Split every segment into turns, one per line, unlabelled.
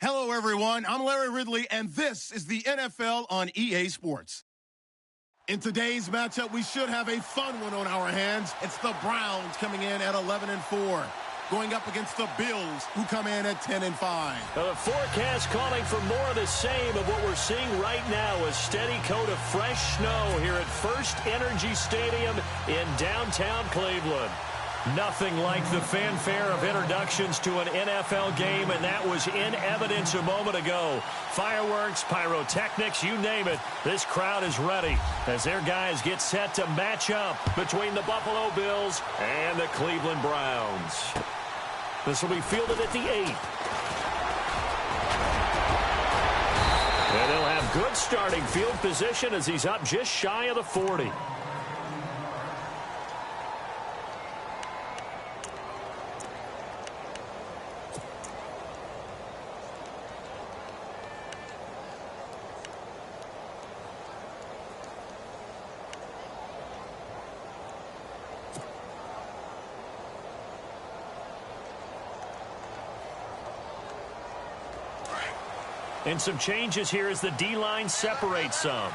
Hello, everyone. I'm Larry Ridley, and this is the NFL on EA Sports. In today's matchup, we should have a fun one on our hands. It's the Browns coming in at 11-4, going up against the Bills, who come in at 10-5.
The forecast calling for more of the same of what we're seeing right now, a steady coat of fresh snow here at First Energy Stadium in downtown Cleveland. Nothing like the fanfare of introductions to an NFL game, and that was in evidence a moment ago. Fireworks, pyrotechnics, you name it. This crowd is ready as their guys get set to match up between the Buffalo Bills and the Cleveland Browns. This will be fielded at the 8. And they'll have good starting field position as he's up just shy of the 40. And some changes here as the D-line separates some.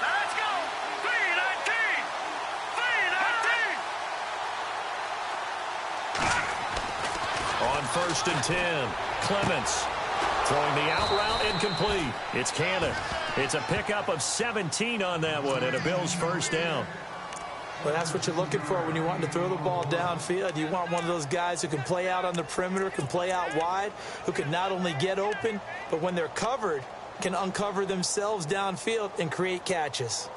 Let's go! 3-19! 3-19!
On 1st and 10, Clements throwing the out route incomplete. It's Cannon. It's a pickup of 17 on that one and a Bills first down.
Well, that's what you're looking for when you want to throw the ball downfield. You want one of those guys who can play out on the perimeter, can play out wide, who can not only get open, but when they're covered, can uncover themselves downfield and create catches.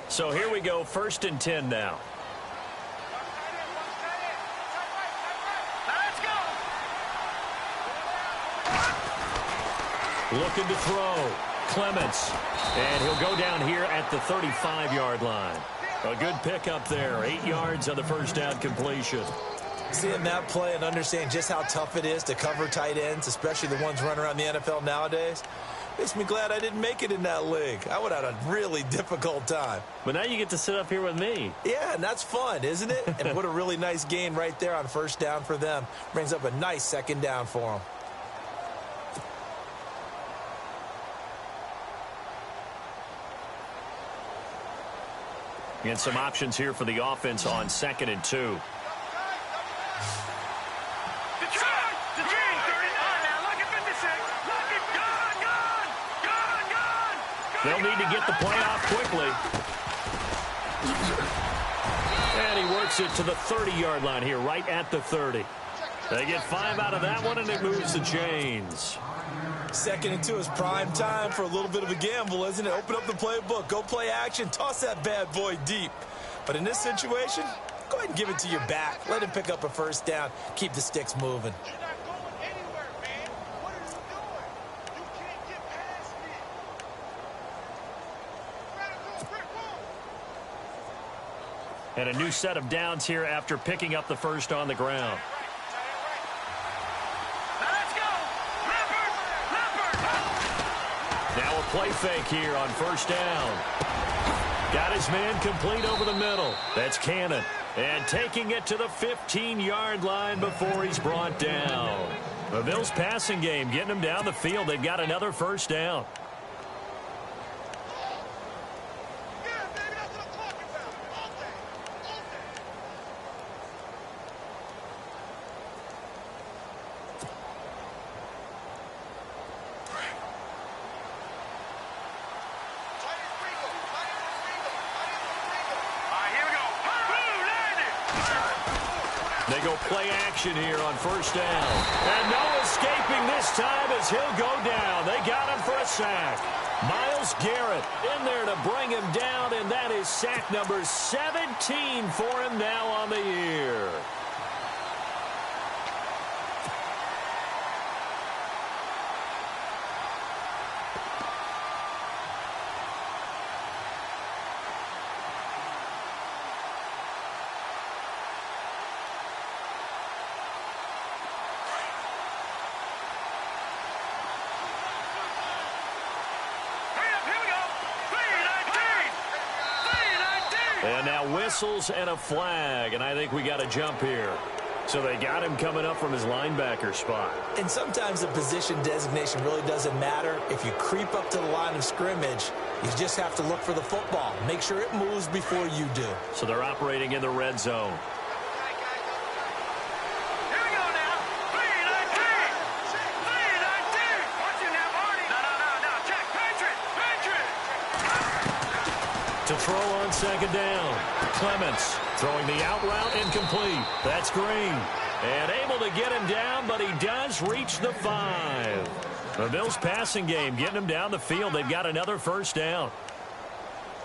So here we go, 1st and 10 now. Looking to throw. Clements. And he'll go down here at the 35-yard line. A good pickup there. 8 yards on the first down completion.
Seeing that play and understand just how tough it is to cover tight ends, especially the ones running around the NFL nowadays, makes me glad I didn't make it in that league. I would have had a really difficult time.
But now you get to sit up here with me.
Yeah, and that's fun, isn't it? And what a really nice gain right there on first down for them. Brings up a nice second down for them.
And some options here for the offense on 2nd and 2. They'll need to get the play off quickly. And he works it to the 30-yard line here, right at the 30. They get 5 out of that one, and it moves the chains.
2nd and 2 is prime time for a little bit of a gamble, isn't it? Open up the playbook, go play action, toss that bad boy deep. But in this situation, go ahead and give it to your back. Let him pick up a first down. Keep the sticks moving.
You're not going anywhere, man. What are you doing? You can't get past me.
And a new set of downs here after picking up the first on the ground. Now a play fake here on first down. Got his man complete over the middle. That's Cannon. And taking it to the 15-yard line before he's brought down. The Bills passing game getting him down the field. They've got another first down. They go play action here on first down. And no escaping this time as he'll go down. They got him for a sack. Myles Garrett in there to bring him down, and that is sack number 17 for him now on the year. And now whistles and a flag, and I think we got a jump here. So they got him coming up from his linebacker spot.
And sometimes the position designation really doesn't matter. If you creep up to the line of scrimmage, you just have to look for the football. Make sure it moves before you do.
So they're operating in the red zone. To throw on second down. Clements throwing the out route incomplete. That's Green. And able to get him down, but he does reach the 5. The Bills passing game getting him down the field. They've got another first down.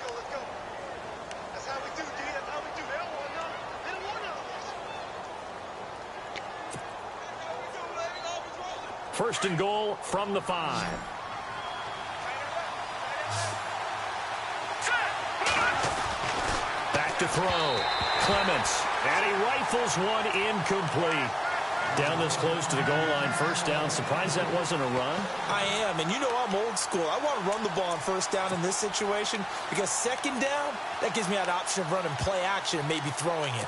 Let's go. That's how we do, D. That's how we do. They don't want none. They don't want none of this.
First and goal from the 5. Back to throw. Clements. And he rifles one incomplete. Down this close to the goal line. First down. Surprised that wasn't a run?
I am, and you know I'm old school. I want to run the ball on first down in this situation because second down, that gives me that option of running play action and maybe throwing it.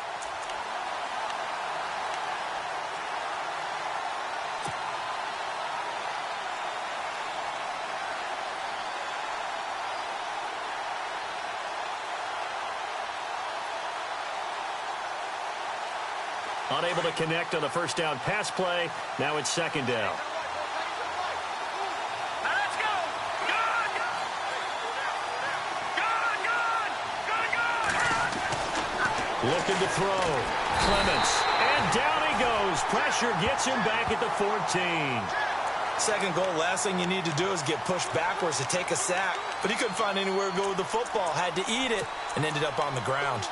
Unable to connect on the first down pass play. Now it's second down. Looking to throw. Clements. And down he goes. Pressure gets him back at the 14.
Second goal, last thing you need to do is get pushed backwards to take a sack. But he couldn't find anywhere to go with the football. Had to eat it and ended up on the ground.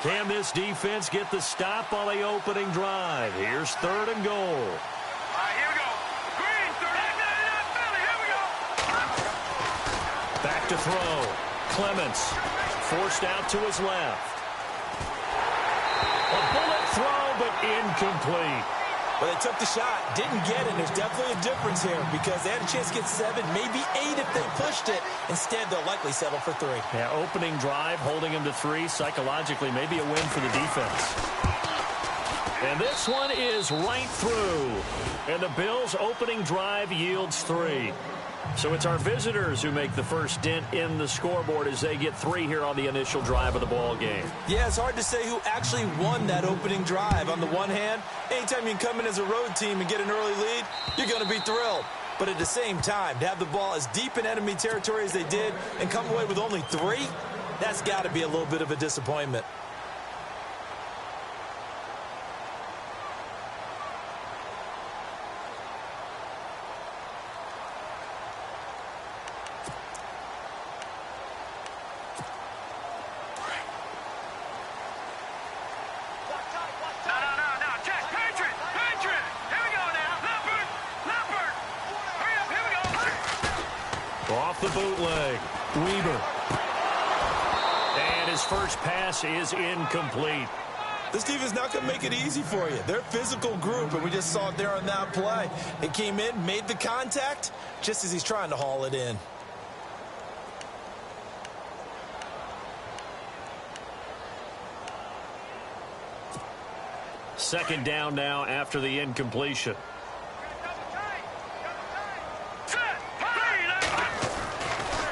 Can this defense get the stop on the opening drive? Here's third and goal.
All right, here we go. Green, Philly, here we go.
Back to throw. Clements forced out to his left. A bullet throw, but incomplete.
Well, they took the shot, didn't get it. There's definitely a difference here because they had a chance to get 7, maybe 8 if they pushed it. Instead, they'll likely settle for 3.
Yeah, opening drive, holding him to 3. Psychologically, maybe a win for the defense. And this one is right through. And the Bills' opening drive yields 3. So it's our visitors who make the first dent in the scoreboard as they get 3 here on the initial drive of the ball game.
Yeah, it's hard to say who actually won that opening drive. On the one hand, anytime you can come in as a road team and get an early lead, you're going to be thrilled. But at the same time, to have the ball as deep in enemy territory as they did and come away with only 3, that's got to be a little bit of a disappointment.
Off the bootleg, Weber. And his first pass is incomplete.
This defense is not going to make it easy for you. They're a physical group, and we just saw it there on that play. It came in, made the contact, just as he's trying to haul it in.
Second down now after the incompletion.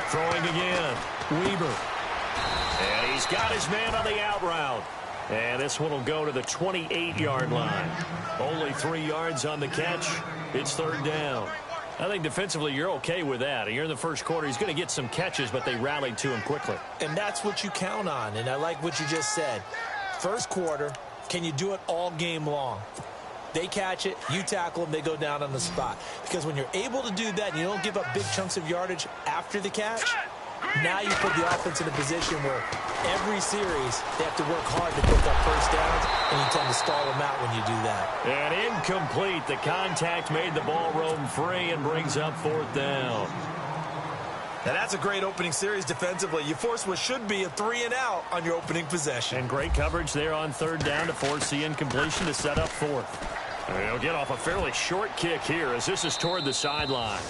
Throwing again, Weber. And he's got his man on the out route. And this one will go to the 28-yard line. Only 3 yards on the catch. It's third down. I think defensively you're okay with that. You're in the first quarter. He's going to get some catches, but they rallied to him quickly.
And that's what you count on. And I like what you just said. First quarter, can you do it all game long? They catch it, you tackle them, they go down on the spot. Because when you're able to do that and you don't give up big chunks of yardage after the catch, now you put the offense in a position where every series, they have to work hard to pick up first downs, and you tend to stall them out when you do that.
And incomplete. The contact made the ball roam free and brings up fourth down.
Now, that's a great opening series defensively. You force what should be a 3-and-out on your opening possession.
And great coverage there on third down to force the incompletion to set up fourth. They'll get off a fairly short kick here as this is toward the sideline.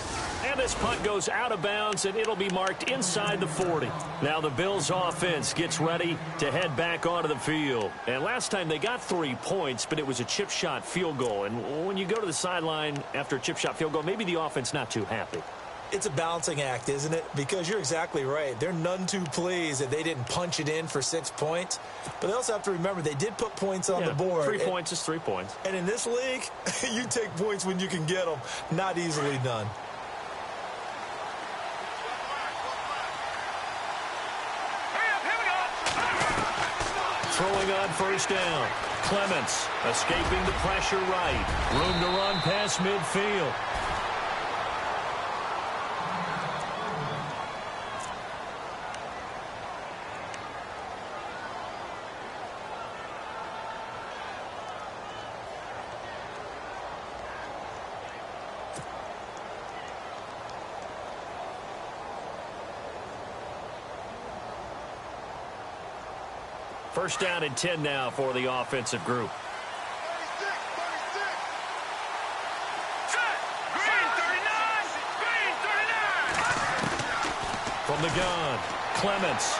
And this punt goes out of bounds, and it'll be marked inside the 40. Now the Bills' offense gets ready to head back onto the field. And last time they got 3 points, but it was a chip shot field goal. And when you go to the sideline after a chip shot field goal, maybe the offense not too happy.
It's a balancing act, isn't it? Because you're exactly right. They're none too pleased that they didn't punch it in for 6 points. But they also have to remember they did put points on the board.
3 points is 3 points.
And in this league, you take points when you can get them. Not easily done.
Throwing on first down. Clements escaping the pressure right. Room to run past midfield. First down and 10 now for the offensive group.
36.
From the gun, Clements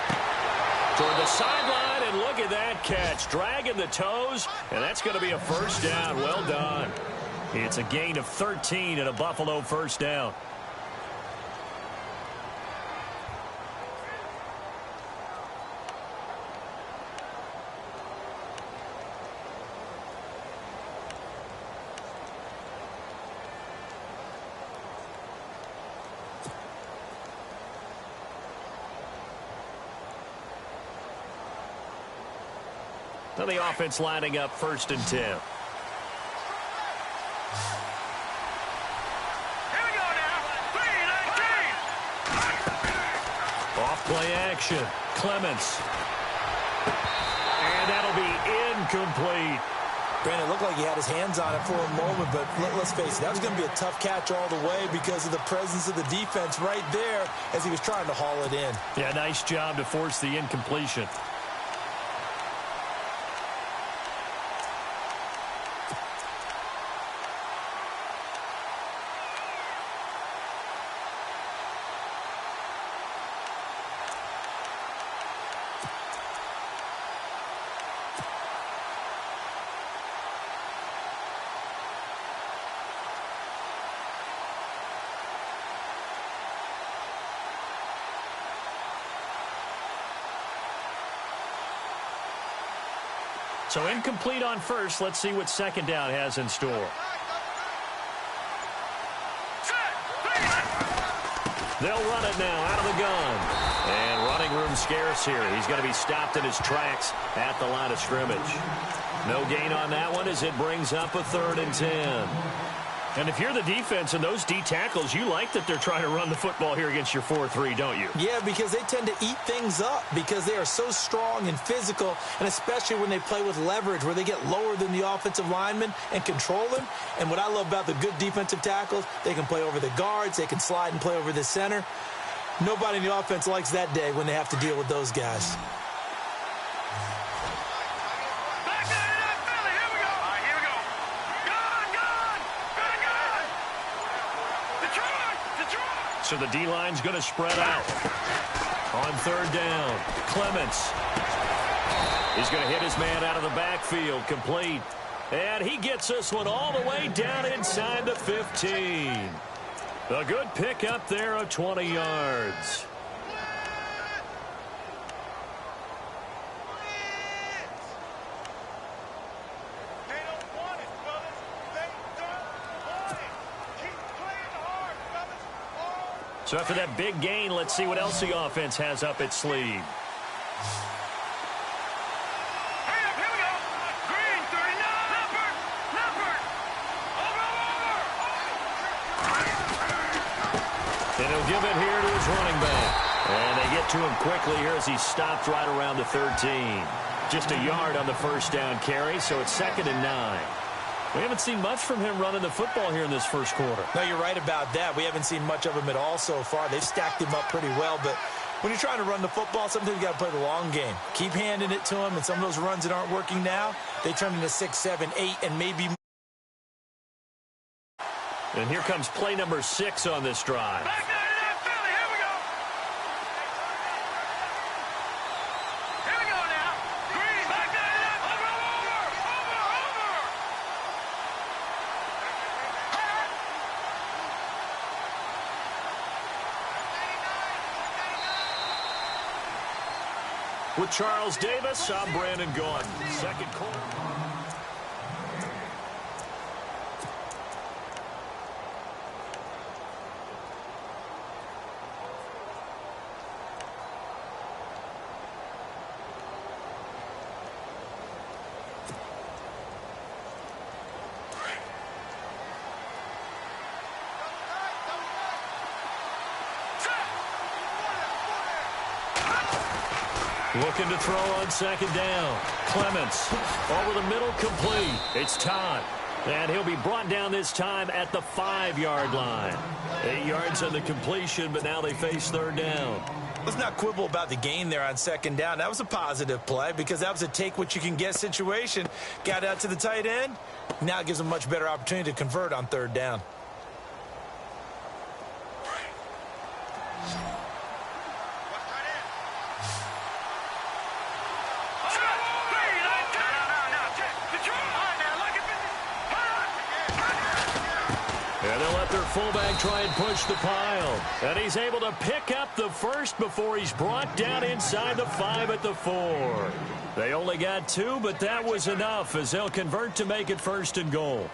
toward the sideline, and look at that catch. Dragging the toes, and that's going to be a first down. Well done. It's a gain of 13 and a Buffalo first down. Now the offense lining up first and 10.
Here we go now. 3-19.
Off play action. Clements. And that'll be incomplete.
Brandon, it looked like he had his hands on it for a moment, but let's face it, that was going to be a tough catch all the way because of the presence of the defense right there as he was trying to haul it in.
Yeah, nice job to force the incompletion. So incomplete on first. Let's see what second down has in store. They'll run it now out of the gun. And running room scarce here. He's going to be stopped in his tracks at the line of scrimmage. No gain on that one as it brings up a 3rd and 10. And if you're the defense and those D tackles, you like that they're trying to run the football here against your 4-3, don't you?
Yeah, because they tend to eat things up because they are so strong and physical, and especially when they play with leverage where they get lower than the offensive linemen and control them. And what I love about the good defensive tackles, they can play over the guards, they can slide and play over the center. Nobody in the offense likes that day when they have to deal with those guys.
So the D-line's going to spread out. On 3rd down, Clements. He's going to hit his man out of the backfield, complete. And he gets this one all the way down inside the 15. A good pick up there of 20 yards. So after that big gain, let's see what else the offense has up its sleeve.
Here we go. Green, 39. Leopard. Over.
And he'll give it here to his running back. And they get to him quickly here as he stopped right around the 13. Just a yard on the first down carry, so it's 2nd and 9. We haven't seen much from him running the football here in this first quarter.
No, you're right about that. We haven't seen much of him at all so far. They've stacked him up pretty well, but when you're trying to run the football, sometimes you got to play the long game. Keep handing it to him, and some of those runs that aren't working now, they turn into 6, 7, 8, and maybe.
And here comes play number 6 on this drive. With Charles Davis, I'm Brandon Gordon. Second quarter. Looking to throw on 2nd down. Clements over the middle, complete. It's Todd. And he'll be brought down this time at the 5-yard line. 8 yards on the completion, but now they face 3rd down.
Let's not quibble about the gain there on 2nd down. That was a positive play because that was a take-what-you-can-get situation. Got out to the tight end. Now it gives them a much better opportunity to convert on 3rd down.
And they'll let their fullback try and push the pile. And he's able to pick up the first before he's brought down inside the 5 at the 4. They only got 2, but that was enough as they'll convert to make it 1st and goal.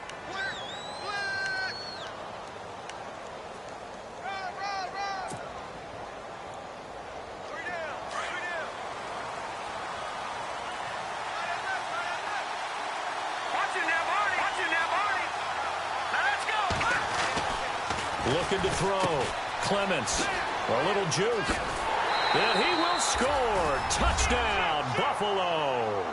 Looking to throw. Clements. A little juke. And he will score. Touchdown, Buffalo.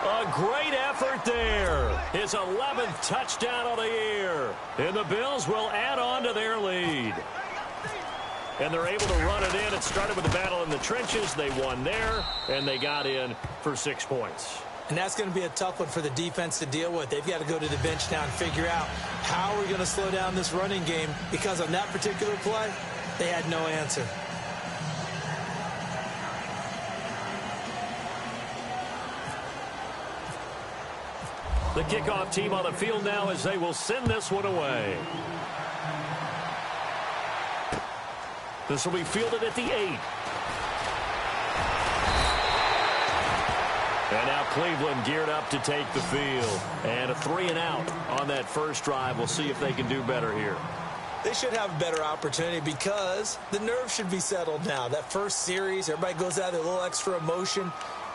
A great effort there. His 11th touchdown of the year. And the Bills will add on to their lead. And they're able to run it in. It started with a battle in the trenches. They won there, and they got in for 6 points.
And that's going to be a tough one for the defense to deal with. They've got to go to the bench now and figure out how we're going to slow down this running game, because on that particular play, they had no answer.
The kickoff team on the field now as they will send this one away. This will be fielded at the 8. And now Cleveland geared up to take the field. And a 3-and-out on that first drive. We'll see if they can do better here.
They should have a better opportunity because the nerves should be settled now. That first series, everybody goes out with a little extra emotion.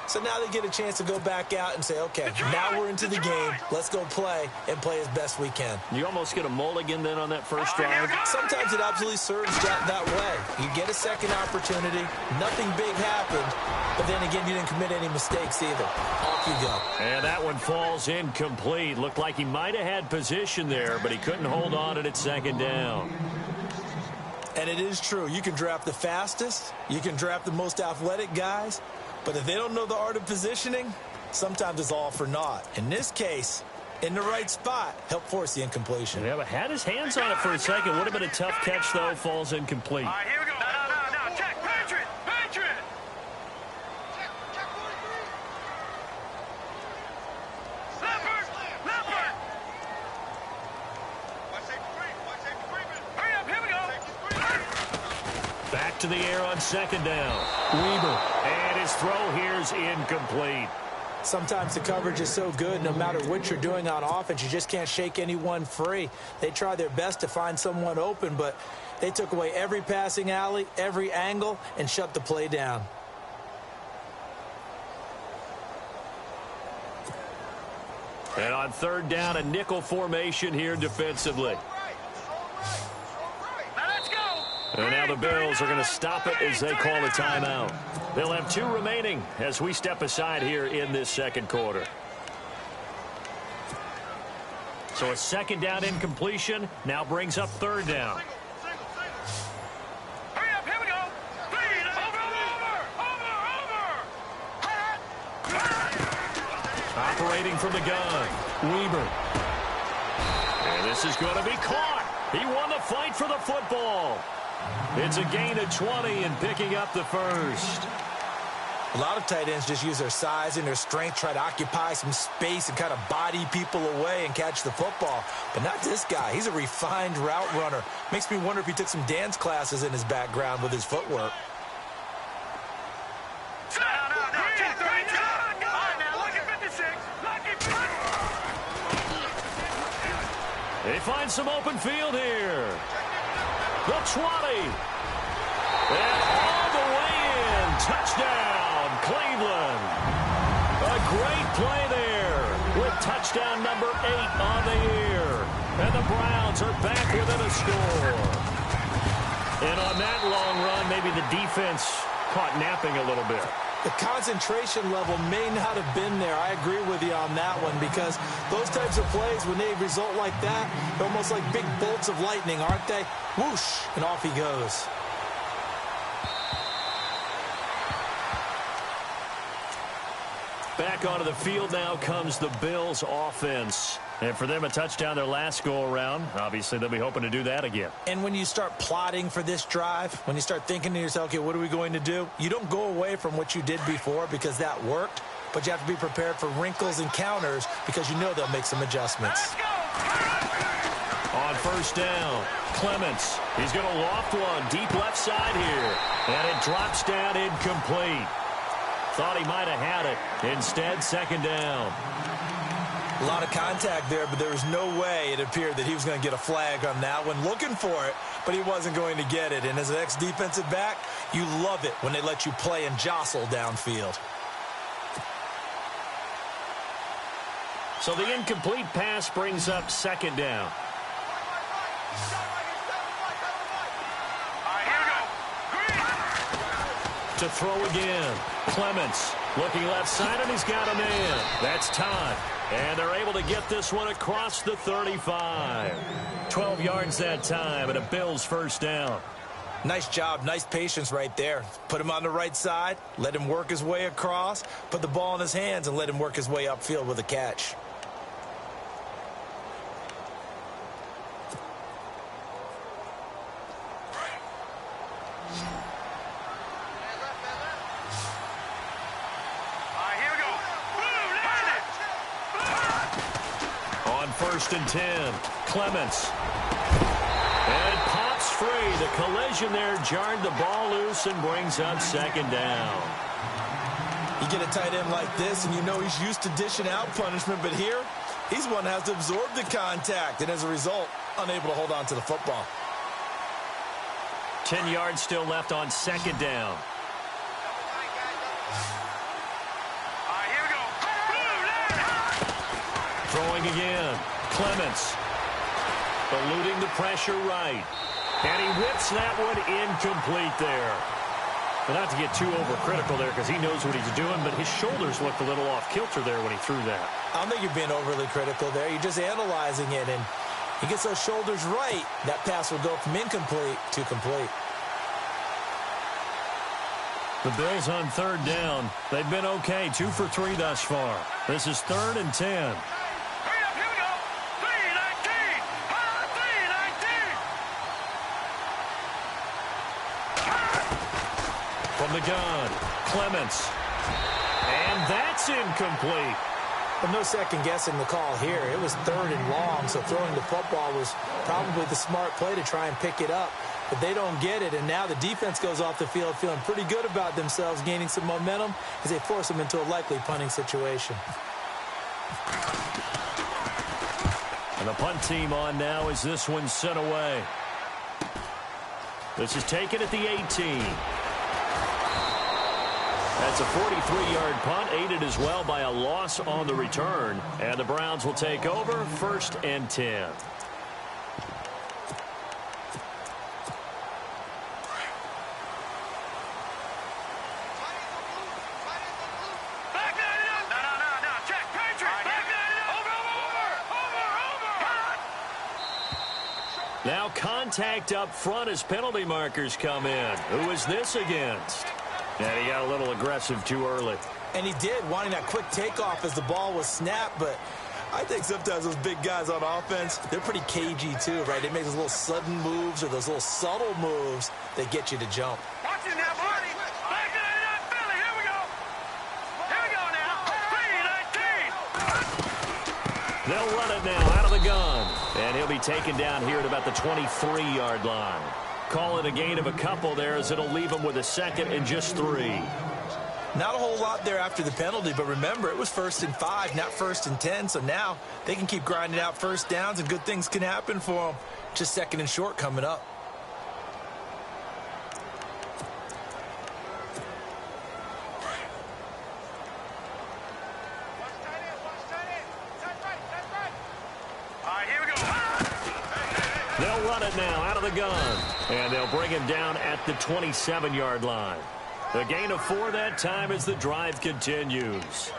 So now they get a chance to go back out and say, okay, now we're into the game. Let's go play and play as best we can.
You almost get a mulligan then on that first drive.
Sometimes it absolutely serves that way. You get a second opportunity. Nothing big happened. But then again, you didn't commit any mistakes either. Off you go.
And that one falls incomplete. Looked like he might have had position there, but he couldn't hold on at 2nd down.
And it is true. You can draft the fastest. You can draft the most athletic guys. But if they don't know the art of positioning, sometimes it's all for naught. In this case, in the right spot, help force the incompletion.
Yeah, but had his hands on it for a second. Would have been a tough catch, though. Falls incomplete.
All right, here we go. No. Check. Patriot. Check 43. Leopard. Watch safety creeping. Hurry up, here we go.
Back to the air on 2nd down. Weber. And his throw here's incomplete.
Sometimes the coverage is so good, no matter what you're doing on offense, you just can't shake anyone free. They try their best to find someone open, but they took away every passing alley, every angle, and shut the play down.
And on 3rd down, a nickel formation here defensively.
Now let's go.
And now the Bills are going to stop it as they call a timeout. They'll have 2 remaining as we step aside here in this second quarter. So a second down incompletion now brings up third down.
Hurry up, here we go.
Operating from the gun, Weber. And this is going to be caught. He won the fight for the football. It's a gain of 20 and picking up the first.
A lot of tight ends just use their size and their strength, try to occupy some space and kind of body people away and catch the football. But not this guy. He's a refined route runner. Makes me wonder if he took some dance classes in his background with his footwork.
They find some open field here. The 20. And all the way in. Touchdown, Cleveland. A great play there with touchdown number 8 on the year. And the Browns are back within a score. And on that long run, maybe the defense caught napping a little bit.
The concentration level may not have been there. I agree with you on that one because those types of plays, when they result like that, they're almost like big bolts of lightning, aren't they? Whoosh, and off he goes.
Back onto the field now comes the Bills offense. And for them, a touchdown their last go-around. Obviously, they'll be hoping to do that again.
And when you start plotting for this drive, when you start thinking to yourself, okay, what are we going to do? You don't go away from what you did before because that worked, but you have to be prepared for wrinkles and counters because you know they'll make some adjustments.
On first down, Clements. He's going to loft one deep left side here. And it drops down incomplete. Thought he might have had it. Instead, second down.
A lot of contact there, but there was no way it appeared that he was going to get a flag on that one. Looking for it, but he wasn't going to get it. And as an ex-defensive back, you love it when they let you play and jostle downfield.
So the incomplete pass brings up second down. To throw again. Clements looking left side, and he's got a man. That's time. And they're able to get this one across the 35. 12 yards that time, and a Bills first down.
Nice job, nice patience right there. Put him on the right side, let him work his way across, put the ball in his hands, and let him work his way upfield with a catch.
First and 10. Clements. And it pops free. The collision there jarred the ball loose and brings up second down.
You get a tight end like this, and you know he's used to dishing out punishment, but here, he's one that has to absorb the contact, and as a result, unable to hold on to the football.
10 yards still left on second down. Throwing again. Clements. Eluding the pressure right. And he whips that one incomplete there. But not to get too overcritical there because he knows what he's doing, but his shoulders looked a little off kilter there when he threw that.
I don't think you're being overly critical there. You're just analyzing it, and he gets those shoulders right. That pass will go from incomplete to complete.
The Bills on third down. They've been okay, 2 for 3 thus far. This is 3rd and 10. From the gun, Clements. And that's incomplete.
But no second guessing the call here. It was 3rd and long, so throwing the football was probably the smart play to try and pick it up. But they don't get it, and now the defense goes off the field feeling pretty good about themselves, gaining some momentum as they force them into a likely punting situation.
And the punt team on now as this one's sent away. This is taken at the 18. That's a 43-yard punt, aided as well by a loss on the return. And the Browns will take over, 1st and 10. Now contact up front as penalty markers come in. Who is this against? And he got a little aggressive too early.
And he did, wanting that quick takeoff as the ball was snapped, but I think sometimes those big guys on offense, they're pretty cagey too, right? They make those little sudden moves or those little subtle moves that get you to jump.
Watch it now, Marty. Back to that Philly. Here we go. Here we go now. 3-19.
They'll run it now out of the gun. And he'll be taken down here at about the 23-yard line. Call it a gain of a couple there as it'll leave him with a second and just 3.
Not a whole lot there after the penalty, but remember, it was 1st and 5, not 1st and 10, so now they can keep grinding out first downs and good things can happen for them. Just 2nd and short coming up.
They'll run it now out of the gun. And they'll bring him down at the 27-yard line. The gain of 4 that time as the drive continues.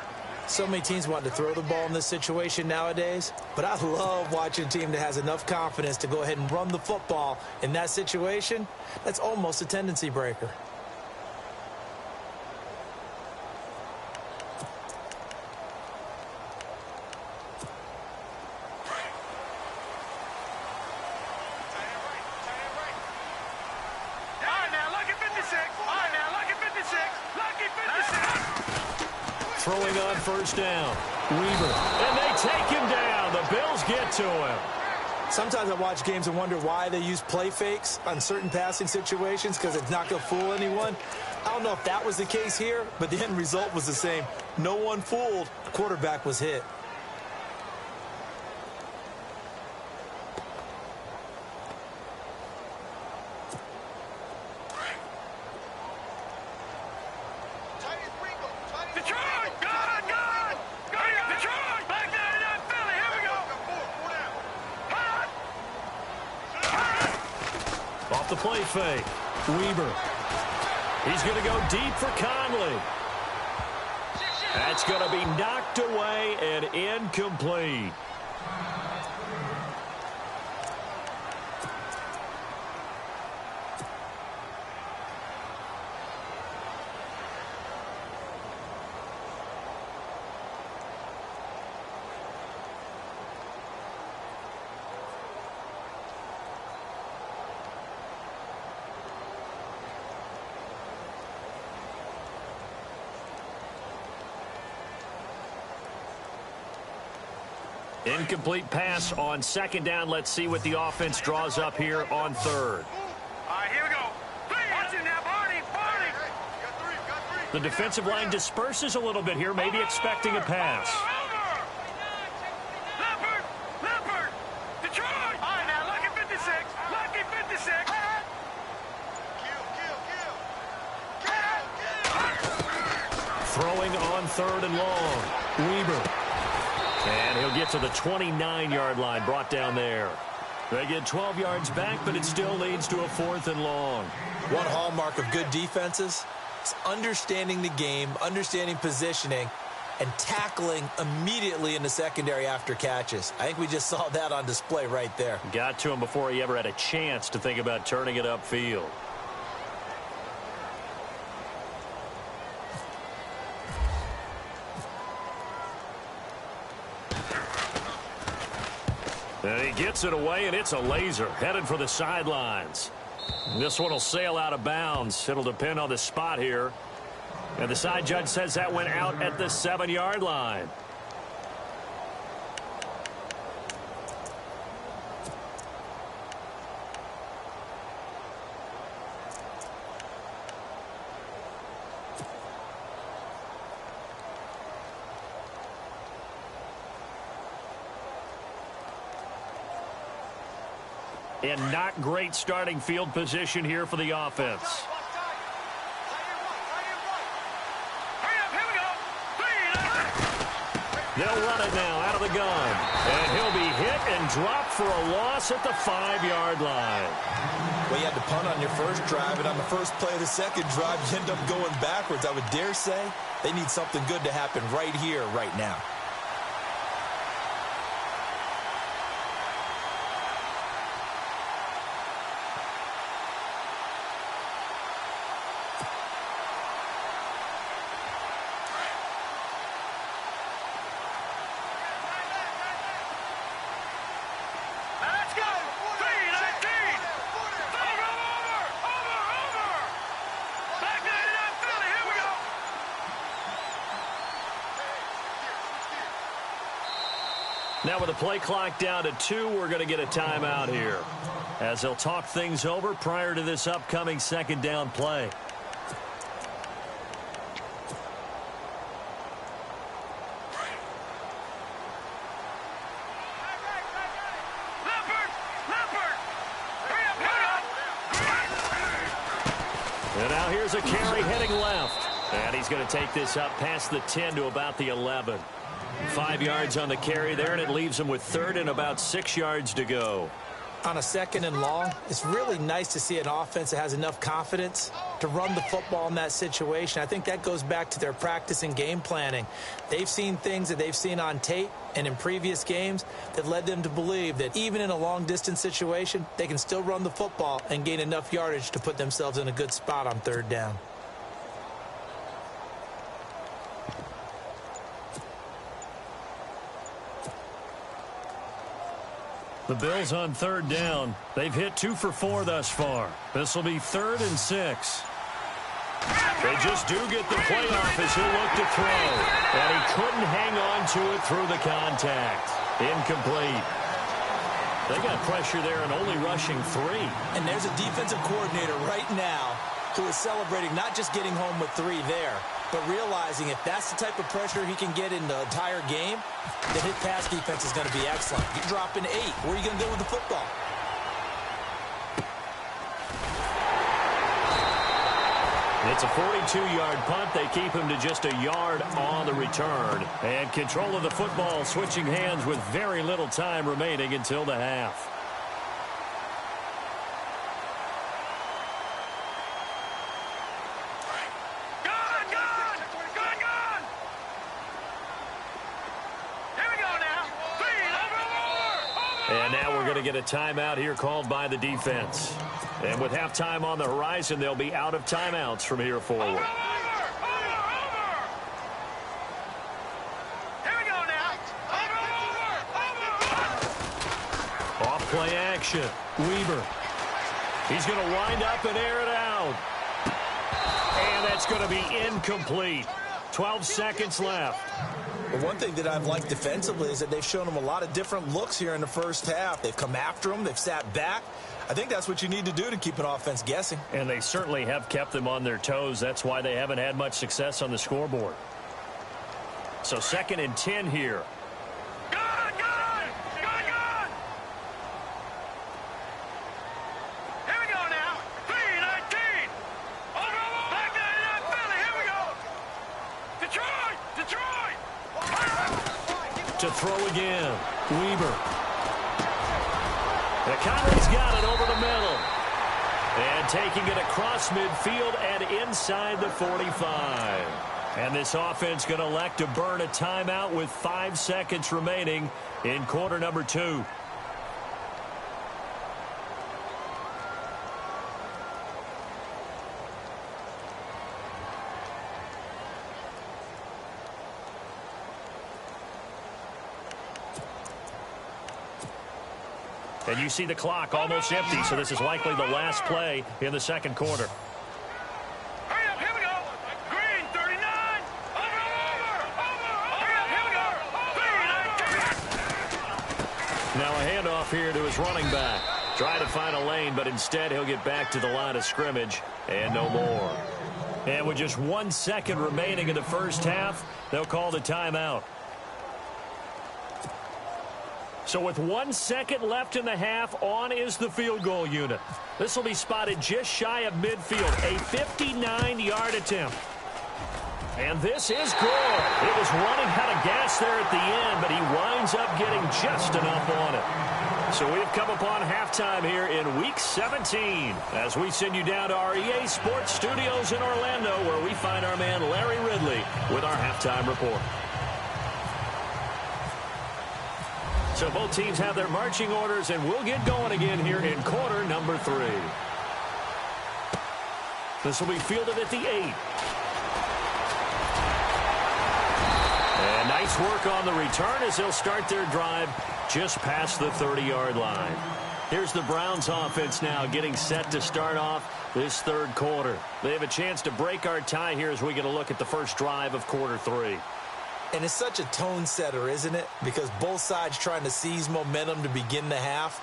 So many teams want to throw the ball in this situation nowadays, but I love watching a team that has enough confidence to go ahead and run the football in that situation. That's almost a tendency breaker.
Throwing on first down. Weaver. And they take him down. The Bills get to him.
Sometimes I watch games and wonder why they use play fakes on certain passing situations because it's not going to fool anyone. I don't know if that was the case here, but the end result was the same. No one fooled. The quarterback was hit.
Off the play fake. Weaver. He's going to go deep for Conley. That's going to be knocked away and incomplete. Incomplete pass on second down. Let's see what the offense draws up here on third.
All right, here we go. Watch it now, Barney. Barney. Got three.
The defensive line disperses a little bit here, maybe expecting a pass.
Leopard. Detroit. All right, now, lucky 56. Lucky 56. Kill.
Throwing on third and long. Weaver. And he'll get to the 29-yard line, brought down there. They get 12 yards back, but it still leads to a 4th and long.
One hallmark of good defenses is understanding the game, understanding positioning, and tackling immediately in the secondary after catches. I think we just saw that on display right there.
Got to him before he ever had a chance to think about turning it upfield. And he gets it away, and it's a laser headed for the sidelines. This one will sail out of bounds. It'll depend on the spot here. And the side judge says that went out at the 7-yard line. And not great starting field position here for the offense. They'll run it now out of the gun. And he'll be hit and dropped for a loss at the 5-yard line.
Well, you had to punt on your first drive, and on the first play of the second drive, you end up going backwards. I would dare say they need something good to happen right here, right now.
Now with the play clock down to 2, we're going to get a timeout here, as they'll talk things over prior to this upcoming second down play. And now here's a carry heading left. And he's going to take this up past the 10 to about the 11. 5 yards on the carry there, and it leaves him with third and about 6 yards to go.
On a second and long, it's really nice to see an offense that has enough confidence to run the football in that situation. I think that goes back to their practice and game planning. They've seen things that they've seen on tape and in previous games that led them to believe that even in a long-distance situation, they can still run the football and gain enough yardage to put themselves in a good spot on third down.
The Bills on third down. They've hit 2 for 4 thus far. This will be 3rd and 6. They just do get the playoff as he'll look to throw. And he couldn't hang on to it through the contact. Incomplete. They got pressure there and only rushing 3.
And there's a defensive coordinator right now who is celebrating not just getting home with 3 there, but realizing if that's the type of pressure he can get in the entire game, then his pass defense is going to be excellent. You drop in 8. Where are you going to go with the football?
It's a 42-yard punt. They keep him to just a yard on the return. And control of the football switching hands with very little time remaining until the half. And now we're going to get a timeout here called by the defense. And with halftime on the horizon, they'll be out of timeouts from here forward.
Here we go now.
Off play action. Weber. He's going to wind up and air it out. And that's going to be incomplete. 12 seconds left.
Well, one thing that I've liked defensively is that they've shown them a lot of different looks here in the first half. They've come after them. They've sat back. I think that's what you need to do to keep an offense guessing.
And they certainly have kept them on their toes. That's why they haven't had much success on the scoreboard. So 2nd and 10 here. To throw again. Weber. The Conrad's got it over the middle. And taking it across midfield and inside the 45. And this offense going to elect to burn a timeout with 5 seconds remaining in quarter number 2. And you see the clock almost empty, so this is likely the last play in the second quarter.
Hurry up, here we go. Green, 39. Over. Hurry up, here we go.
Now a handoff here to his running back. Try to find a lane, but instead he'll get back to the line of scrimmage and no more. And with just 1 second remaining in the first half, they'll call the timeout. So with 1 second left in the half, on is the field goal unit. This will be spotted just shy of midfield, a 59-yard attempt. And this is good. It was running out of gas there at the end, but he winds up getting just enough on it. So we've come upon halftime here in Week 17 as we send you down to our EA Sports Studios in Orlando, where we find our man Larry Ridley with our halftime report. So both teams have their marching orders, and we'll get going again here in quarter number 3. This will be fielded at the 8. And nice work on the return as they'll start their drive just past the 30-yard line. Here's the Browns offense now getting set to start off this third quarter. They have a chance to break our tie here as we get a look at the first drive of quarter 3.
And it's such a tone setter, isn't it? Because both sides trying to seize momentum to begin the half.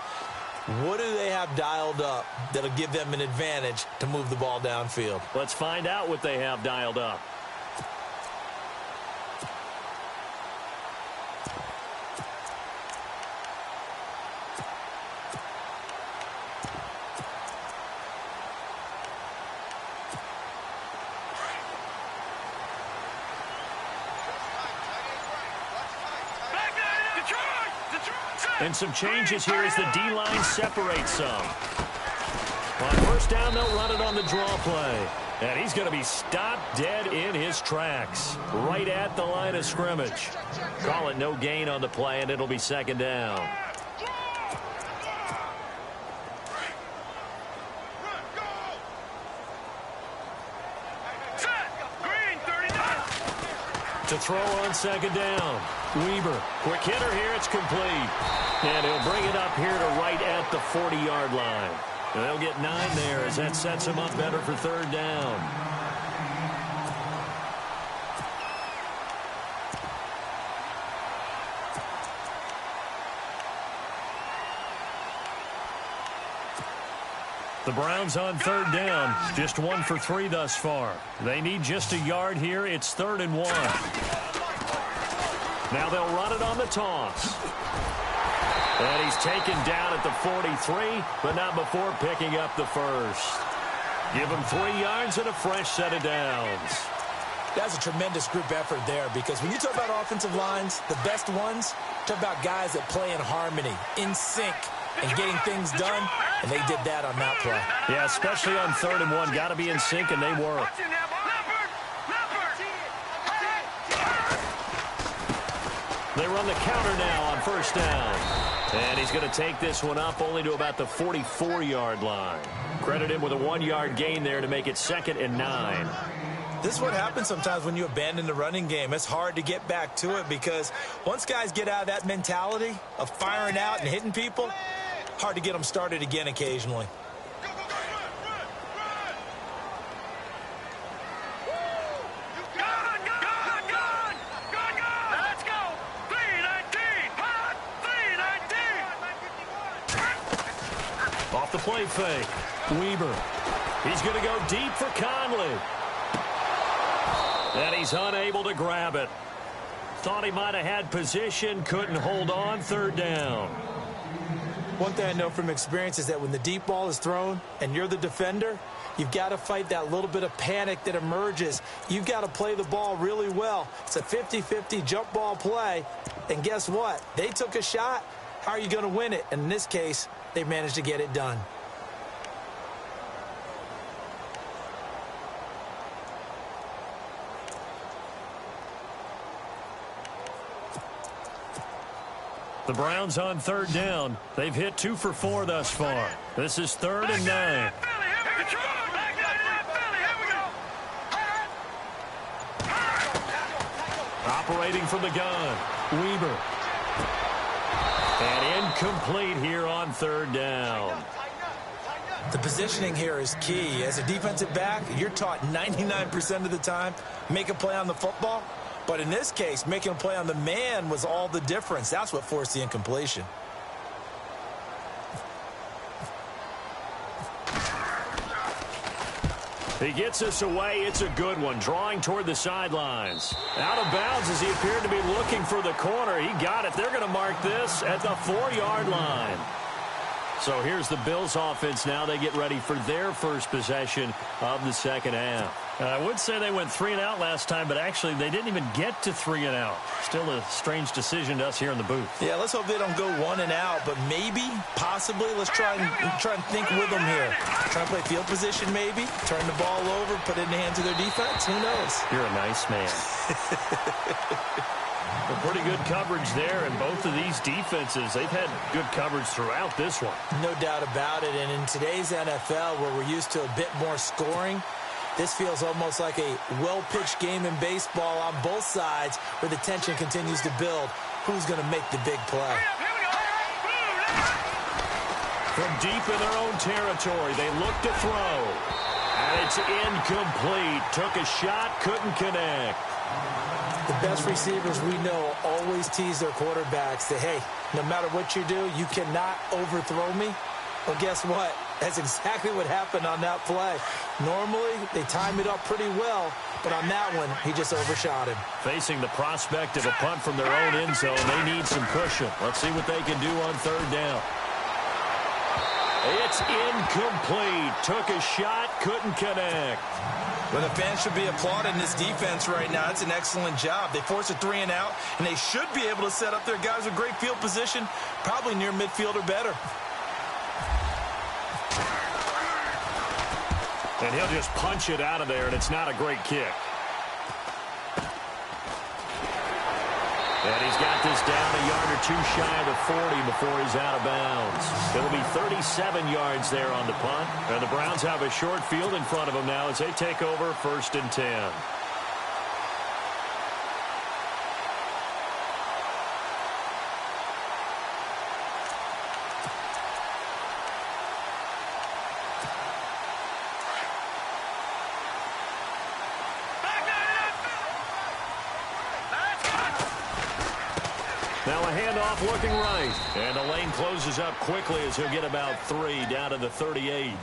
What do they have dialed up that'll give them an advantage to move the ball downfield?
Let's find out what they have dialed up. And some changes here as the D-line separates some. On first down, they'll run it on the draw play. And he's going to be stopped dead in his tracks, right at the line of scrimmage. Call it no gain on the play, and it'll be second down. To throw on second down. Weber, quick hitter here, it's complete. And he'll bring it up here to right at the 40-yard line. And they'll get 9 there as that sets him up better for third down. The Browns on third down, just 1 for 3 thus far. They need just a yard here. It's 3rd and 1. Now they'll run it on the toss. And he's taken down at the 43, but not before picking up the first. Give him 3 yards and a fresh set of downs.
That's a tremendous group effort there, because when you talk about offensive lines, the best ones, talk about guys that play in harmony, in sync, and getting things done, and they did that on that play.
Yeah, especially on 3rd and 1. Got to be in sync, and they were. They run the counter now on first down. And he's going to take this one up only to about the 44-yard line. Credit him with a 1-yard gain there to make it 2nd and 9.
This is what happens sometimes when you abandon the running game. It's hard to get back to it, because once guys get out of that mentality of firing out and hitting people, hard to get them started again occasionally.
Off the play fake. Weber. He's going to go deep for Conley. And he's unable to grab it. Thought he might have had position, couldn't hold on, 3rd down.
One thing I know from experience is that when the deep ball is thrown and you're the defender, you've got to fight that little bit of panic that emerges. You've got to play the ball really well. It's a 50-50 jump ball play. And guess what? They took a shot. How are you going to win it? And in this case, they managed to get it done.
The Browns on 3rd down. They've hit 2 for 4 thus far. This is 3rd and 9. Operating from the gun. Weber. And incomplete here on 3rd down.
The positioning here is key. As a defensive back, you're taught 99% of the time, make a play on the football. But in this case, making a play on the man was all the difference. That's what forced the incompletion.
He gets us away. It's a good one. Drawing toward the sidelines. Out of bounds as he appeared to be looking for the corner. He got it. They're going to mark this at the 4-yard line. So here's the Bills offense now. They get ready for their first possession of the second half. I would say they went 3 and out last time, but actually they didn't even get to 3 and out. Still a strange decision to us here in the booth.
Yeah, let's hope they don't go 1 and out, but maybe, possibly, let's try and think with them here. Try and play field position maybe, turn the ball over, put it in the hands of their defense. Who knows?
You're a nice man. Well, pretty good coverage there, and both of these defenses, they've had good coverage throughout this one.
No doubt about it, and in today's NFL, where we're used to a bit more scoring, this feels almost like a well-pitched game in baseball on both sides, where the tension continues to build. Who's going to make the big play?
From deep in their own territory, they look to throw. And it's incomplete. Took a shot, couldn't connect.
The best receivers we know always tease their quarterbacks that, hey, no matter what you do, you cannot overthrow me. Well, guess what? That's exactly what happened on that play. Normally, they time it up pretty well, but on that one, he just overshot him.
Facing the prospect of a punt from their own end zone, they need some cushion. Let's see what they can do on third down. It's incomplete. Took a shot, couldn't connect.
Well, the fans should be applauding this defense right now. It's an excellent job. They forced a 3 and out, and they should be able to set up their guys with great field position, probably near midfield or better.
And he'll just punch it out of there, and it's not a great kick. And he's got this down a yard or two shy of the 40 before he's out of bounds. It'll be 37 yards there on the punt. And the Browns have a short field in front of them now as they take over 1st and 10. Now a handoff looking right. And the lane closes up quickly as he'll get about 3 down to the 38.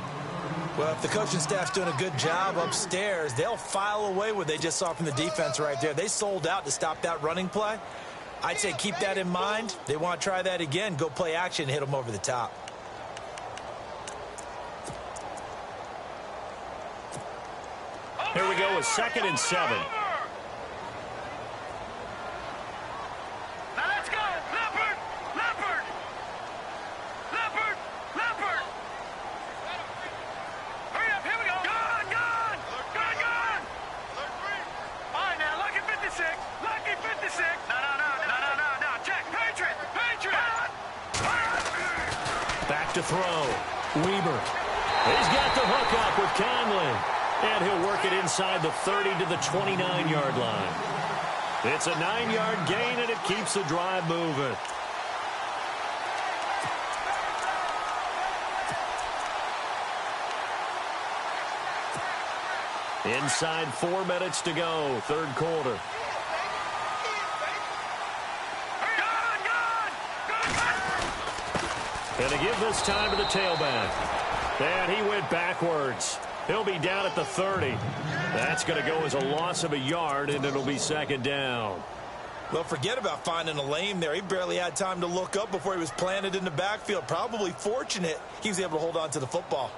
Well, if the coaching staff's doing a good job upstairs, they'll file away what they just saw from the defense right there. They sold out to stop that running play. I'd say keep that in mind. They want to try that again. Go play action, hit them over the top.
Here we go with 2nd and 7. To throw. Weber. He's got the hook up with Conley. And he'll work it inside the 30 to the 29-yard line. It's a 9-yard gain, and it keeps the drive moving. Inside 4 minutes to go, 3rd quarter. And to give this time to the tailback. And he went backwards. He'll be down at the 30. That's going to go as a loss of a yard, and it'll be 2nd down.
Well, forget about finding a lane there. He barely had time to look up before he was planted in the backfield. Probably fortunate he was able to hold on to the football.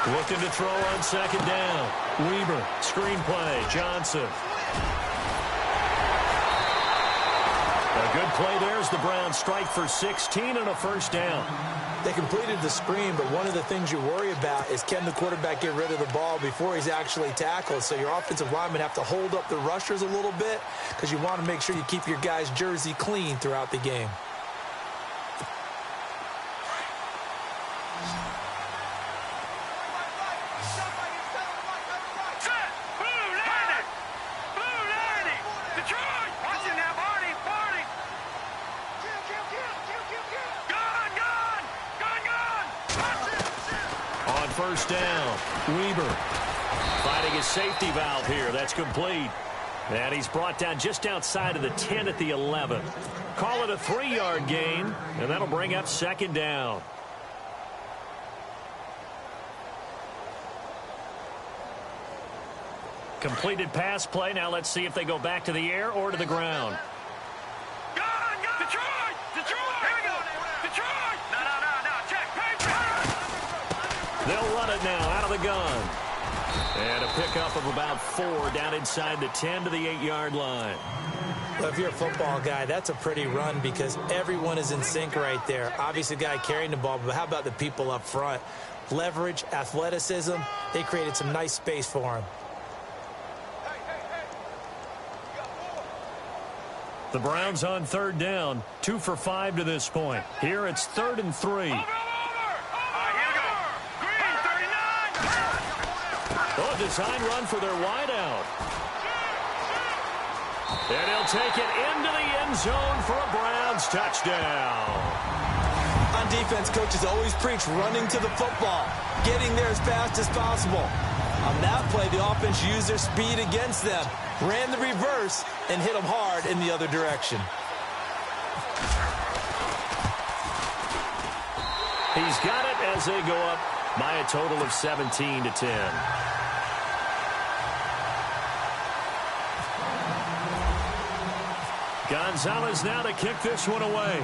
Looking to throw on 2nd down. Weber, screen play, Johnson. A good play there as the Browns strike for 16 and a 1st down.
They completed the screen, but one of the things you worry about is can the quarterback get rid of the ball before he's actually tackled. So your offensive linemen have to hold up the rushers a little bit because you want to make sure you keep your guys' jersey clean throughout the game.
On 1st down, Weber finding his safety valve here. That's complete. And he's brought down just outside of the 10 at the 11. Call it a 3-yard gain, and that'll bring up 2nd down. Completed pass play. Now let's see if they go back to the air or to the ground.
Detroit! Detroit! Here we go! Detroit! No, check! Patriot!
They'll run it now out of the gun. And a pickup of about 4 down inside the 10 to the 8-yard line.
Well, if you're a football guy, that's a pretty run because everyone is in sync right there. Obviously, the guy carrying the ball, but how about the people up front? Leverage, athleticism, they created some nice space for him.
The Browns on 3rd down, 2 for 5 to this point. Here it's 3rd and 3. A design run for their wideout. And he'll take it into the end zone for a Browns touchdown.
On defense, coaches always preach running to the football, getting there as fast as possible. On that play, the offense used their speed against them, ran the reverse, and hit them hard in the other direction.
He's got it as they go up by a total of 17-10. Gonzalez now to kick this one away.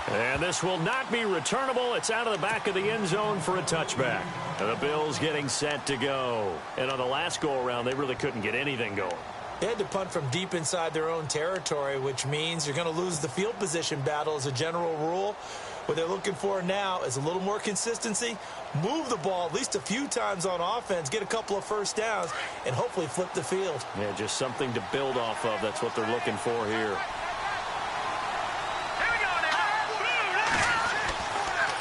And this will not be returnable. It's out of the back of the end zone for a touchback. And the Bills getting set to go. And on the last go-around, they really couldn't get anything going.
They had to punt from deep inside their own territory, which means you're going to lose the field position battle as a general rule. What they're looking for now is a little more consistency, move the ball at least a few times on offense, get a couple of first downs, and hopefully flip the field.
Yeah, just something to build off of. That's what they're looking for here.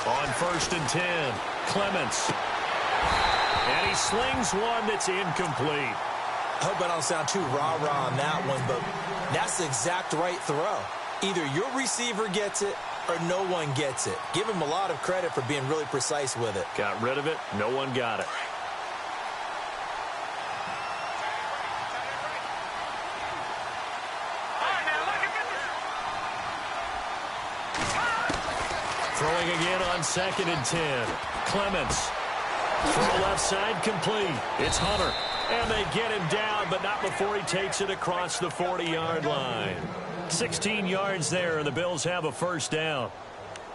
On 1st and 10, Clements. And he slings one that's incomplete.
I hope I don't sound too rah-rah on that one, but that's the exact right throw. Either your receiver gets it or no one gets it. Give him a lot of credit for being really precise with it.
Got rid of it. No one got it. Throwing again on 2nd and 10. Clements. Throw left side complete. It's Hunter. And they get him down, but not before he takes it across the 40-yard line. 16 yards there, and the Bills have a first down.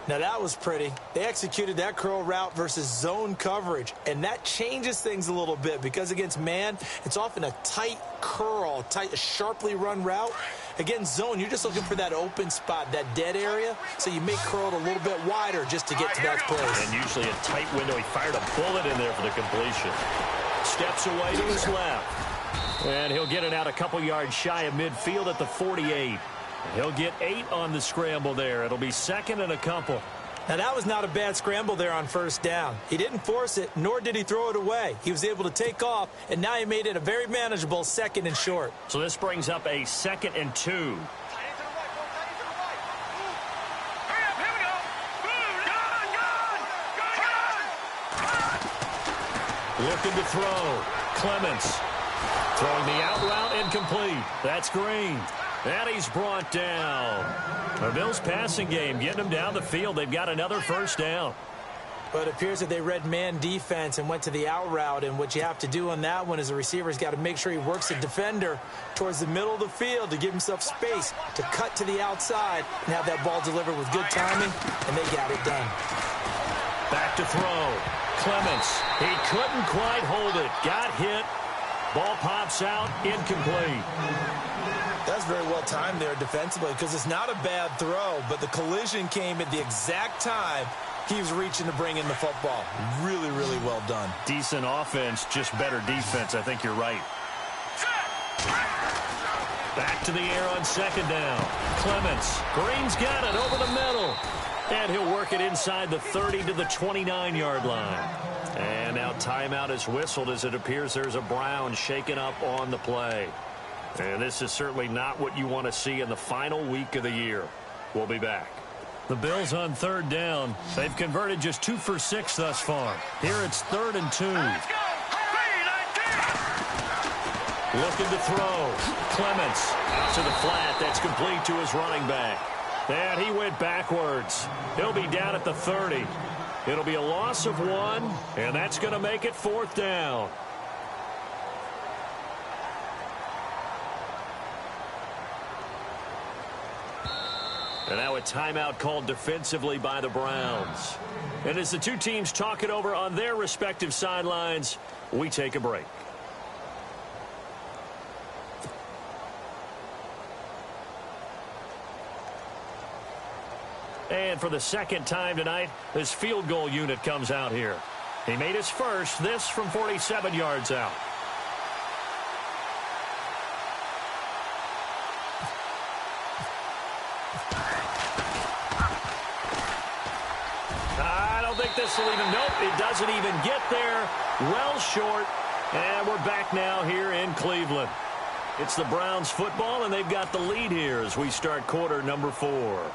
Now, that was pretty. They executed that curl route versus zone coverage, and that changes things a little bit because against man, it's often a tight curl, a sharply run route. Against zone, you're just looking for that open spot, that dead area, so you make curl a little bit wider just to get to that place.
And usually a tight window. He fired a bullet in there for the completion. Steps away to his left. And he'll get it out a couple yards shy of midfield at the 48. He'll get 8 on the scramble there. It'll be 2nd and a couple.
Now, that was not a bad scramble there on 1st down. He didn't force it, nor did he throw it away. He was able to take off, and now he made it a very manageable 2nd and short.
So this brings up a 2nd and 2. Looking to throw. Clements. Throwing the out route incomplete. That's Green. And he's brought down. The Bills passing game, getting them down the field. They've got another first down.
But it appears that they read man defense and went to the out route. And what you have to do on that one is the receiver's got to make sure he works the defender towards the middle of the field to give himself space to cut to the outside and have that ball delivered with good timing. And they got it done.
Back to throw. Clements. He couldn't quite hold it. Got hit. Ball pops out. Incomplete.
That's very well timed there defensively because it's not a bad throw, but the collision came at the exact time he was reaching to bring in the football. Really, really well done.
Decent offense, just better defense. I think you're right. Back to the air on 2nd down. Clements. Green's got it over the middle. And he'll work it inside the 30 to the 29-yard line. And now timeout is whistled as it appears there's a Brown shaken up on the play. And this is certainly not what you want to see in the final week of the year. We'll be back. The Bills on 3rd down. They've converted just 2 for 6 thus far. Here it's 3rd and 2. Looking to throw. Clements out to the flat. That's complete to his running back. And he went backwards. He'll be down at the 30. It'll be a loss of 1, and that's going to make it 4th down. And now a timeout called defensively by the Browns. And as the two teams talk it over on their respective sidelines, we take a break. And for the 2nd time tonight, this field goal unit comes out here. He made his first, this from 47 yards out. I don't think this will even, nope, it doesn't even get there. Well short, And we're back now here in Cleveland. It's the Browns football, and they've got the lead here as we start quarter number 4.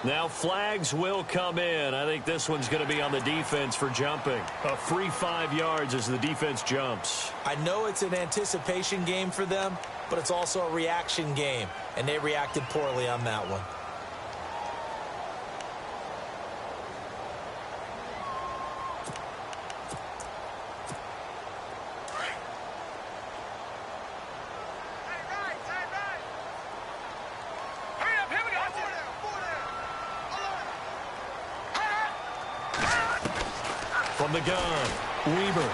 Now flags will come in. I think this one's going to be on the defense for jumping. A free 5 yards as the defense jumps.
I know it's an anticipation game for them, but it's also a reaction game, and they reacted poorly on that one.
From the gun, Weber.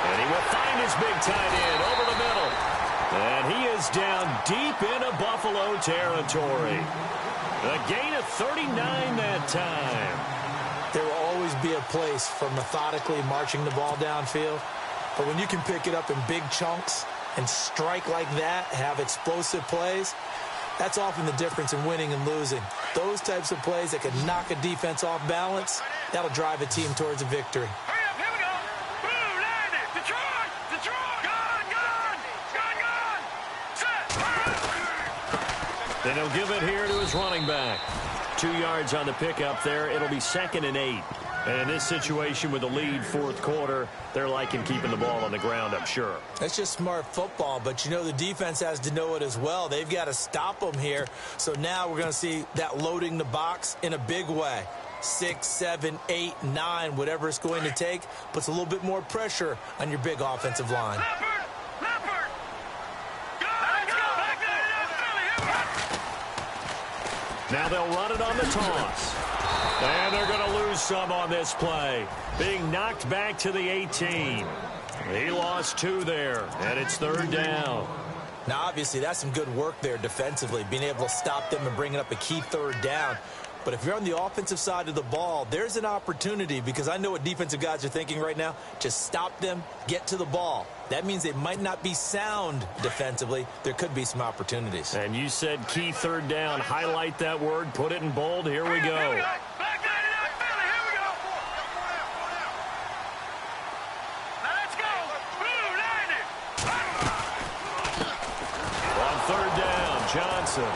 And he will find his big tight end over the middle. And he is down deep into Buffalo territory. A gain of 39 that time.
There will always be a place for methodically marching the ball downfield. But when you can pick it up in big chunks and strike like that, have explosive plays, that's often the difference in winning and losing. Those types of plays that can knock a defense off balance, that'll drive a team towards a victory.
Hurry up, here we go. Blue, landed. Detroit, Detroit. Gun. Set.
Then he'll give it here to his running back. 2 yards on the pickup there. It'll be 2nd and 8. And in this situation with the lead fourth quarter, they're liking keeping the ball on the ground, I'm sure.
That's just smart football, but you know the defense has to know it as well. They've got to stop them here. So now we're going to see that loading the box in a big way. 6, 7, 8, 9, whatever it's going to take, puts a little bit more pressure on your big offensive line.
Leopard. Let's go.
Now they'll run it on the toss. And they're going to lose some on this play. Being knocked back to the 18. He lost 2 there, and it's 3rd down.
Now, obviously, that's some good work there defensively, being able to stop them and bringing up a key 3rd down. But if you're on the offensive side of the ball, there's an opportunity, because I know what defensive guys are thinking right now. Just stop them, get to the ball. That means they might not be sound defensively. There could be some opportunities.
And you said key 3rd down. Highlight that word. Put it in bold. Here we go. On 3rd down, Johnson.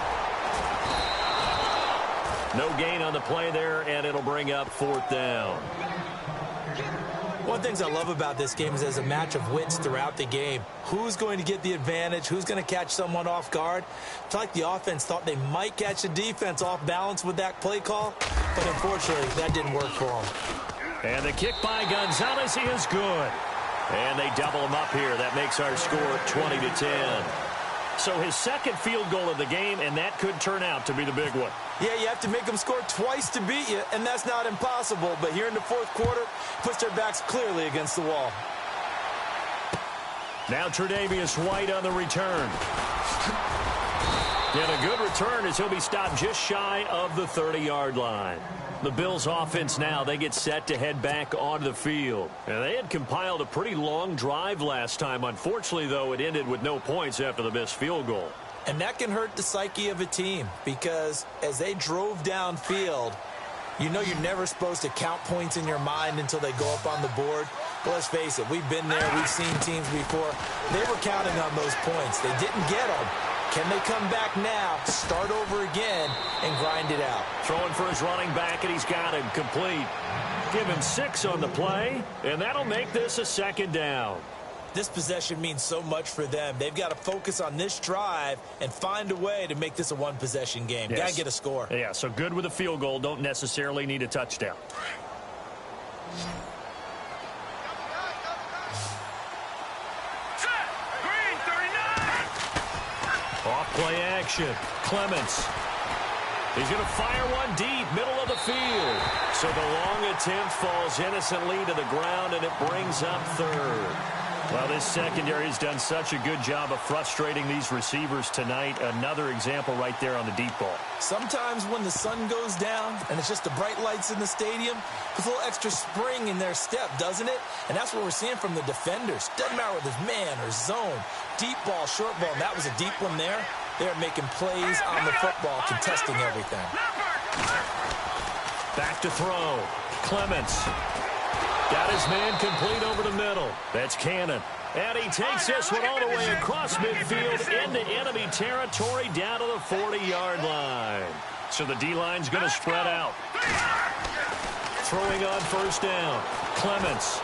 No gain on the play there, and it'll bring up 4th down.
One of the things I love about this game is there's a match of wits throughout the game. Who's going to get the advantage? Who's going to catch someone off guard? I feel like the offense thought they might catch the defense off balance with that play call, but unfortunately, that didn't work for them.
And the kick by Gonzalez is good. And they double him up here. That makes our score 20-10. So his 2nd field goal of the game, and that could turn out to be the big one.
Yeah, you have to make them score twice to beat you, and that's not impossible. But here in the fourth quarter, puts their backs clearly against the wall.
Now Tre'Davious White on the return. And a good return as he'll be stopped just shy of the 30-yard line. The Bills offense now, they get set to head back onto the field. And they had compiled a pretty long drive last time. Unfortunately, though, it ended with no points after the missed field goal.
And that can hurt the psyche of a team, because as they drove downfield, you know you're never supposed to count points in your mind until they go up on the board. But let's face it, we've been there. We've seen teams before. They were counting on those points. They didn't get them. Can they come back now, start over again, and grind it out?
Throwing for his running back, and he's got him complete. Give him 6 on the play, and that'll make this a 2nd down.
This possession means so much for them. They've got to focus on this drive and find a way to make this a one-possession game.
Yes.
Got to get a score.
Yeah, so good with a field goal. Don't necessarily need a touchdown.
Green, 39.
Off play action. Clements. He's going to fire one deep, middle of the field. So the long attempt falls innocently to the ground, and it brings up 3rd. Well, this secondary has done such a good job of frustrating these receivers tonight. Another example right there on the deep ball.
Sometimes when the sun goes down and it's just the bright lights in the stadium, there's a little extra spring in their step, doesn't it? And that's what we're seeing from the defenders. Doesn't matter whether it's man or zone, deep ball, short ball, and that was a deep one there. They're making plays on the football, contesting everything.
Back to throw. Clements. Got his man complete over the middle. That's Cannon. And he takes this one all the way across midfield into enemy territory down to the 40-yard line. So the D-line's going to spread out. Throwing on first down. Clements.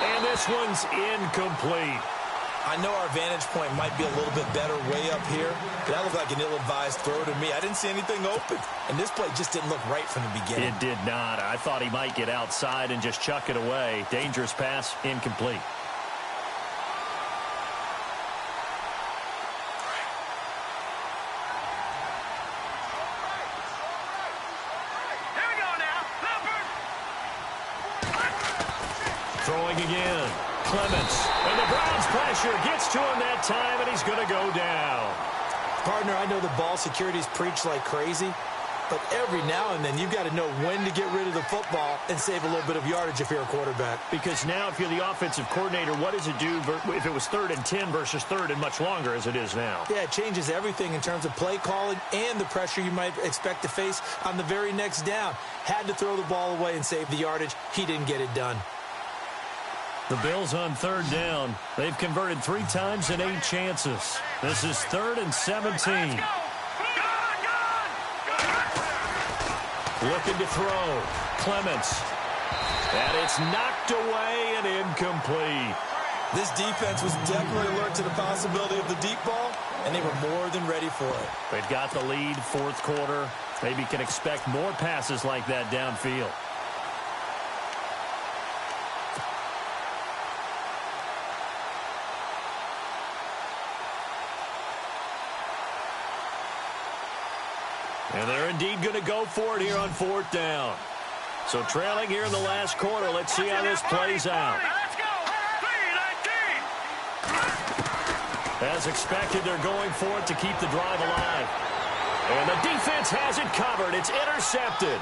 And this one's incomplete.
I know our vantage point might be a little bit better way up here, but that looked like an ill-advised throw to me. I didn't see anything open, and this play just didn't look right from the beginning.
It did not. I thought he might get outside and just chuck it away. Dangerous pass, incomplete.
Here we go now.
Throwing again. Clements. And the Browns pressure gets to him that time, and he's going to go down.
Partner, I know the ball security's preached like crazy, but every now and then you've got to know when to get rid of the football and save a little bit of yardage if you're a quarterback.
Because now if you're the offensive coordinator, what does it do if it was 3rd and 10 versus 3rd and much longer as it is now?
Yeah, it changes everything in terms of play calling and the pressure you might expect to face on the very next down. Had to throw the ball away and save the yardage. He didn't get it done.
The Bills on 3rd down. They've converted 3 times in 8 chances. This is 3rd and 17. Looking to throw. Clements. And it's knocked away and incomplete.
This defense was definitely alert to the possibility of the deep ball, and they were more than ready for it.
They've got the lead, 4th quarter. Maybe can expect more passes like that downfield. And they're indeed going to go for it here on 4th down. So trailing here in the last quarter. Let's see how this plays out. As expected, they're going for it to keep the drive alive. And the defense has it covered. It's intercepted.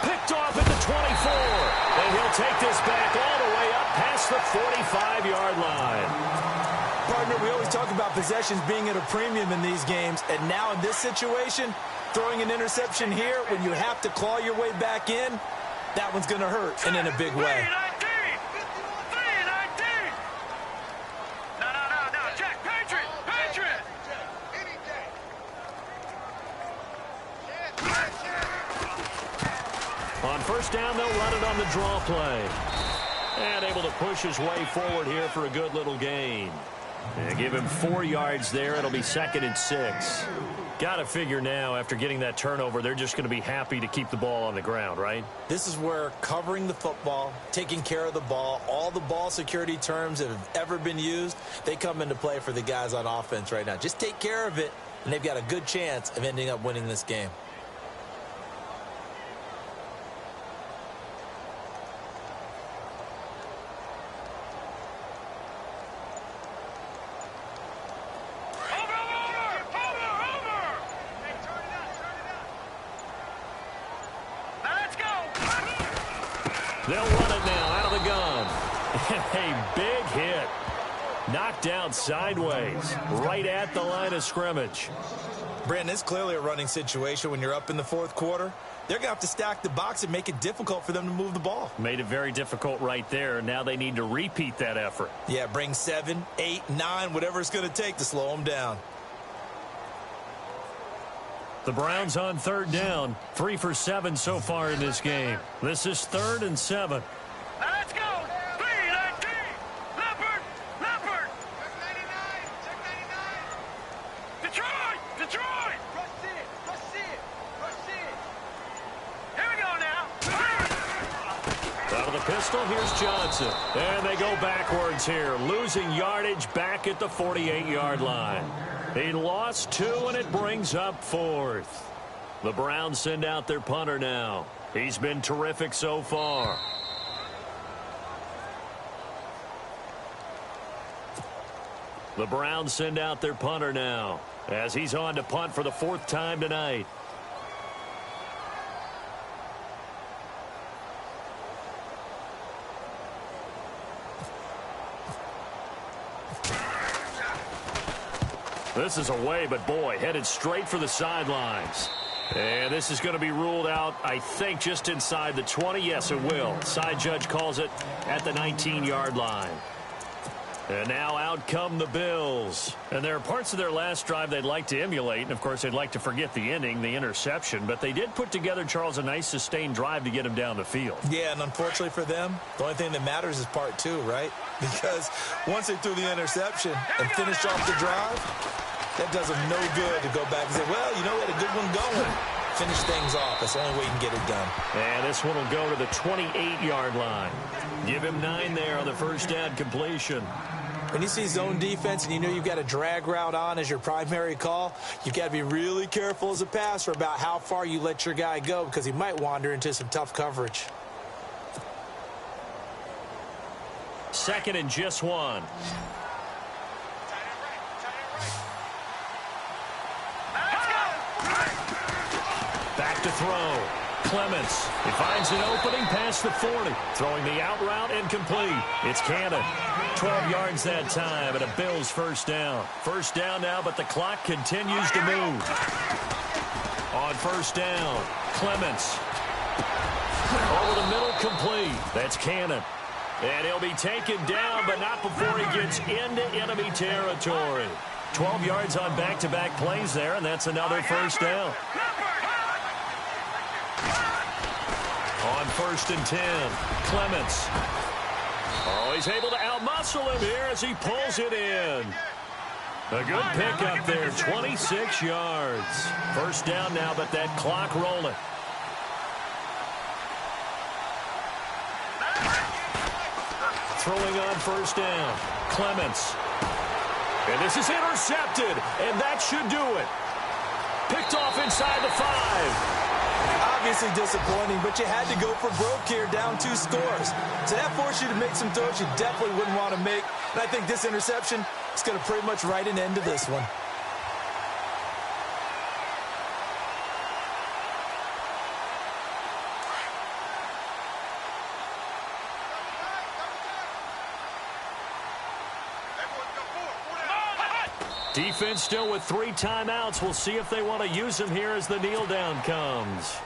Picked off at the 24. And he'll take this back all the way up past the 45-yard line.
Partner, we always talk about possessions being at a premium in these games, and now in this situation, throwing an interception here when you have to claw your way back in, that one's going to hurt, and in a big way.
No, Jack, Patriot!
On first down, they'll run it on the draw play. And able to push his way forward here for a good little gain. And give him 4 yards there. It'll be 2nd and 6. Got to figure now, after getting that turnover, they're just going to be happy to keep the ball on the ground, right?
This is where covering the football, taking care of the ball, all the ball security terms that have ever been used, they come into play for the guys on offense right now. Just take care of it, and they've got a good chance of ending up winning this game.
They'll run it now out of the gun. A big hit. Knocked down sideways, right at the line of scrimmage.
Brandon, it's clearly a running situation when you're up in the 4th quarter. They're going to have to stack the box and make it difficult for them to move the ball.
Made it very difficult right there. Now they need to repeat that effort.
Yeah, bring 7, 8, 9, whatever it's going to take to slow them down.
The Browns on 3rd down, 3 for 7 so far in this game. This is 3rd and 7.
Let's go! 3-19! Leopard! Detroit! Here we go now!
Out of the pistol, here's Johnson. And they go backwards here, losing yardage back at the 48-yard line. He lost 2, and it brings up 4th. The Browns send out their punter now. He's been terrific so far. The Browns send out their punter now as he's on to punt for the 4th time tonight. This is away, but boy, headed straight for the sidelines. And this is going to be ruled out, I think, just inside the 20. Yes, it will. Side judge calls it at the 19-yard line. And now out come the Bills. And there are parts of their last drive they'd like to emulate. And, of course, they'd like to forget the ending, the interception. But they did put together, Charles, a nice sustained drive to get him down the field.
Yeah, and unfortunately for them, the only thing that matters is part 2, right? Because once they threw the interception and finished off the drive, that does them no good to go back and say, well, you know, we had a good one going. Finish things off. That's the only way you can get it done.
And this one will go to the 28-yard line. Give him 9 there on the first down completion.
When you see zone defense and you know you've got a drag route on as your primary call, you've got to be really careful as a passer about how far you let your guy go because he might wander into some tough coverage.
2nd and just 1. Back to throw. Clements. He finds an opening past the 40. Throwing the out route incomplete. It's Cannon. 12 yards that time and a Bills first down. First down now, but the clock continues to move. On first down, Clements. Over the middle, complete. That's Cannon. And he'll be taken down, but not before he gets into enemy territory. 12 yards on back-to-back plays there, and that's another first down. On 1st and 10, Clements. Oh, he's able to outmuscle him here as he pulls it in. A good pickup there, 26 yards. First down now, but that clock rolling. Throwing on first down, Clements. And this is intercepted, and that should do it. Picked off inside the 5.
Obviously disappointing, but you had to go for broke here, down 2 scores. So that forced you to make some throws you definitely wouldn't want to make. And I think this interception is going to pretty much write an end to this one.
Defense still with 3 timeouts. We'll see if they want to use them here as the kneel down comes.